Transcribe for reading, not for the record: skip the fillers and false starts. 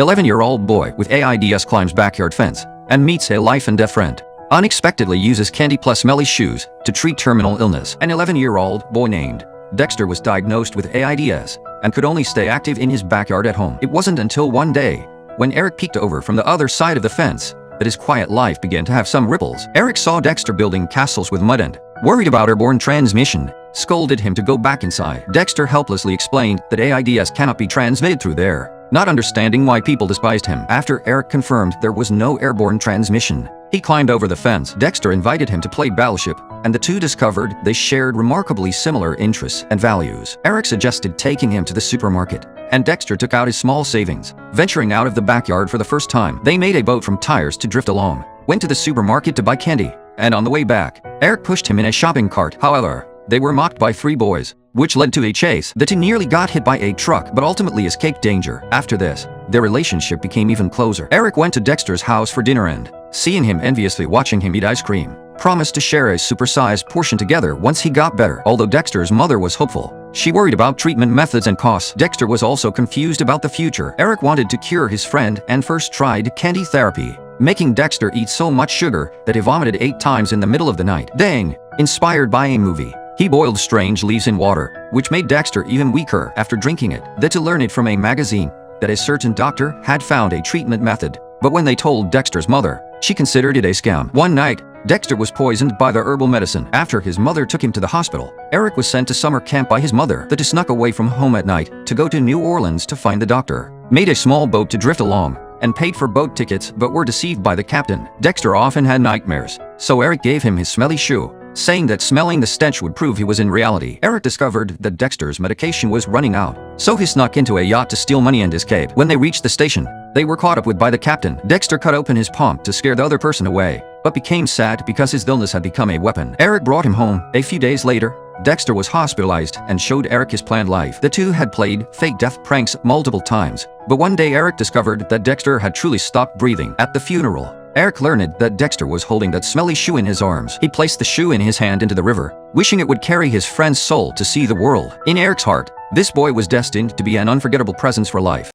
11-year-old boy with AIDS climbs backyard fence and meets a life-and-death friend. Unexpectedly uses candy plus smelly shoes to treat terminal illness. An 11-year-old boy named Dexter was diagnosed with AIDS and could only stay active in his backyard at home. It wasn't until one day, when Eric peeked over from the other side of the fence, that his quiet life began to have some ripples. Eric saw Dexter building castles with mud and, worried about airborne transmission, scolded him to go back inside. Dexter helplessly explained that AIDS cannot be transmitted through the air, not understanding why people despised him. After Eric confirmed there was no airborne transmission, he climbed over the fence. Dexter invited him to play Battleship, and the two discovered they shared remarkably similar interests and values. Eric suggested taking him to the supermarket, and Dexter took out his small savings. Venturing out of the backyard for the first time, they made a boat from tires to drift along, went to the supermarket to buy candy, and on the way back, Eric pushed him in a shopping cart. However, they were mocked by three boys, which led to a chase. The two nearly got hit by a truck but ultimately escaped danger. After this, their relationship became even closer. Eric went to Dexter's house for dinner and, seeing him enviously watching him eat ice cream, promised to share a supersized portion together once he got better. Although Dexter's mother was hopeful, she worried about treatment methods and costs. Dexter was also confused about the future. Eric wanted to cure his friend and first tried candy therapy, making Dexter eat so much sugar that he vomited 8 times in the middle of the night. Dang! Inspired by a movie, he boiled strange leaves in water, which made Dexter even weaker after drinking it. Then to learn it from a magazine that a certain doctor had found a treatment method. But when they told Dexter's mother, she considered it a scam. One night, Dexter was poisoned by the herbal medicine. After his mother took him to the hospital, Eric was sent to summer camp by his mother. The two snuck away from home at night to go to New Orleans to find the doctor, made a small boat to drift along, and paid for boat tickets but were deceived by the captain. Dexter often had nightmares, so Eric gave him his smelly shoe, saying that smelling the stench would prove he was in reality. Eric discovered that Dexter's medication was running out, so he snuck into a yacht to steal money and escape. When they reached the station, they were caught up with by the captain. Dexter cut open his palm to scare the other person away, but became sad because his illness had become a weapon. Eric brought him home. A few days later, Dexter was hospitalized and showed Eric his planned life. The two had played fake death pranks multiple times, but one day Eric discovered that Dexter had truly stopped breathing. At the funeral, Eric learned that Dexter was holding that smelly shoe in his arms. He placed the shoe in his hand into the river, wishing it would carry his friend's soul to see the world. In Eric's heart, this boy was destined to be an unforgettable presence for life.